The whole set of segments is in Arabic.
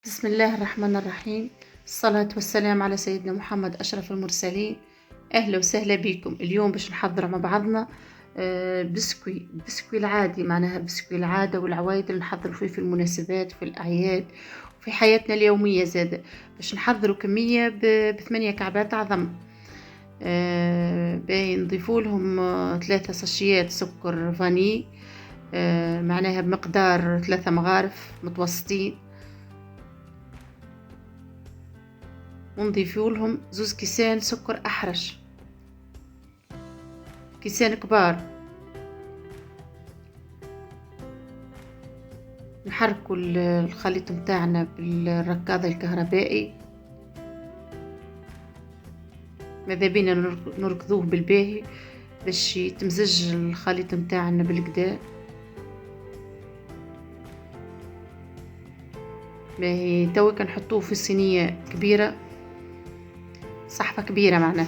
بسم الله الرحمن الرحيم. الصلاة والسلام على سيدنا محمد أشرف المرسلين. أهلا وسهلا بكم. اليوم باش نحضر مع بعضنا بسكوي العادي، معناها بسكوي العادة والعوايد اللي نحضروا فيه في المناسبات وفي الأعياد وفي حياتنا اليومية. زادة باش نحضروا كمية ب8 كعبات عظم. باي نضيفوا لهم 3 ساشيات سكر فاني، معناها بمقدار 3 مغارف متوسطين، ونضيفوا لهم 2 كيسان سكر احرش، كيسان كبار. نحركوا الخليط متاعنا بالركاض الكهربائي، ماذا بينا نركضوه بالباهي باش يتمزج الخليط متاعنا بالكدا. باهي توا كنحطوه في صينيه كبيره، صحفه كبيره معناها،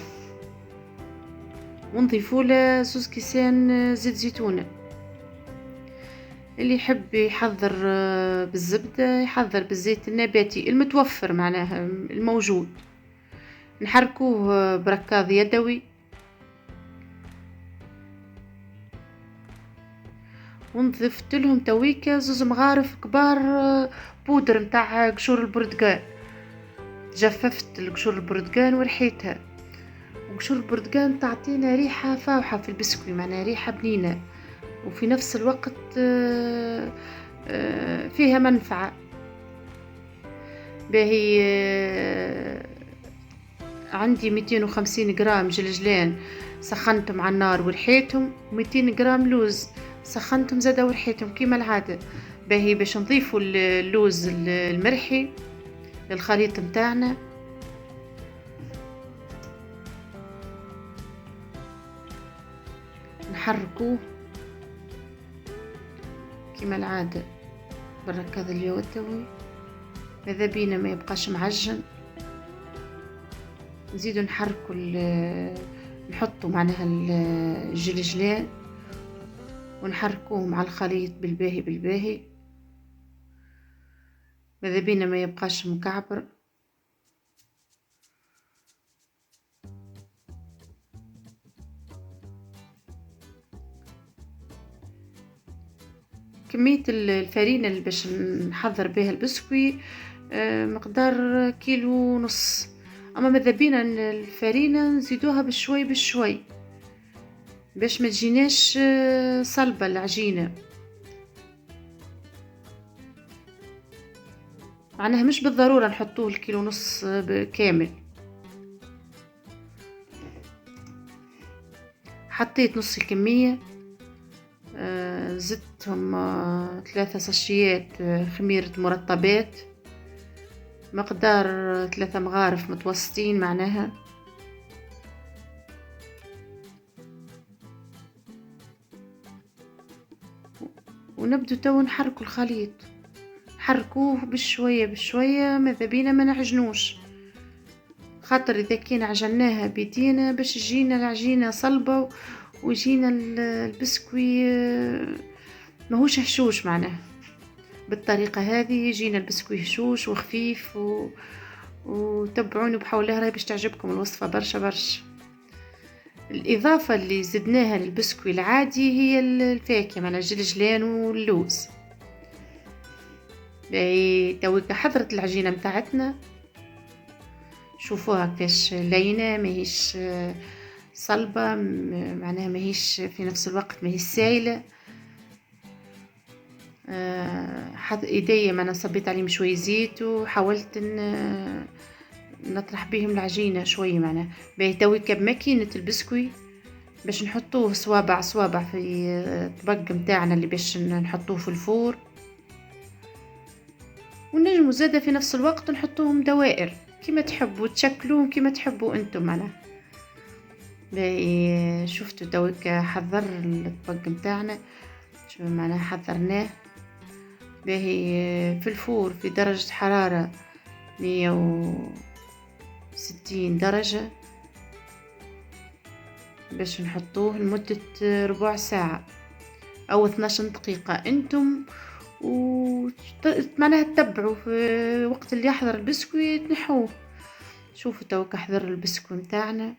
ونضيفوا له 2 كيسان زيت زيتونه. اللي يحب يحضر بالزبدة يحضر بالزيت النباتي المتوفر معناها الموجود. نحركوه بركاض يدوي، ونضفت لهم تويكا 2 مغارف كبار بودر متاع قشور البرتقال. جففت القشور البرتقال ورحيتها، وقشور البرتقال تعطينا ريحة فاوحة في البسكوي، معناها ريحة بنينة وفي نفس الوقت فيها منفعة. باهي عندي 250 جرام جلجلان سخنتهم على النار ورحيتهم، 200 جرام لوز سخنتهم زادا ورحيتهم كيما العادة. باهي باش نضيفوا اللوز المرحي للخليط متاعنا، نحركوه كيما العادة بالركاض اليدوي، ماذا بينا ما يبقاش معجن. نزيدو نحركو نحطو معناها الجلجلان ونحركوه مع الخليط بالباهي، ماذا بينا ما يبقاش مكعبر. كمية الفرينة اللي باش نحضر بها البسكوي مقدار 1.5 كيلو، اما ماذا بينا الفرينة نزيدوها بشوي باش ما تجيناش صلبة العجينة، معناها مش بالضرورة نحطوه 1.5 كيلو كامل. حطيت نص الكمية، زدتهم 3 ساشيات خميرة مرطبات مقدار 3 مغارف متوسطين معناها، ونبدو تو نحركوا الخليط، نحركوه بشوية ماذا بينا ما نعجنوش، خاطر اذا كان عجناها بيدينا باش تجينا العجينة صلبة ويجينا البسكوي ماهوش هشوش. معناها بالطريقة هذه يجينا البسكوي هشوش وخفيف وتبعوني بحول الله راهي باش تعجبكم الوصفة برشا. الإضافة اللي زدناها للبسكوي العادي هي الفاكهة، معناها الجلجلان واللوز. باهي تويكا حضرت العجينة متاعتنا، شوفوها كيفاش لينة، ماهيش صلبة، معناها ماهيش في نفس الوقت ماهيش سايلة. ايديا ما صبيت عليهم شوي زيت وحاولت نطرح بهم العجينة شوي معناها. باهي تويكا بماكينة البسكوي باش نحطوه صوابع في الطبق متاعنا اللي باش نحطوه في الفور، ونجمو زادة في نفس الوقت نحطوهم دوائر كيما تحبوا، تشكلوهم كيما تحبوا انتم معناها. باهي شفتوا تويكا حضر الطبق متاعنا شو معناها حضرناه. باهي في الفور في درجة حرارة 160 درجة باش نحطوه لمدة ربع ساعة أو 12 دقيقة، انتم معناها تتبعوا في وقت اللي يحضر البسكويت تنحوه. شوفوا توك حضر البسكويت متاعنا،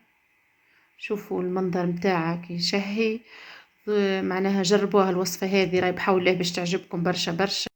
شوفوا المنظر متاعها كي يشهي. معناها جربوها الوصفة هذه، راهي بحول الله باش تعجبكم برشا برشا.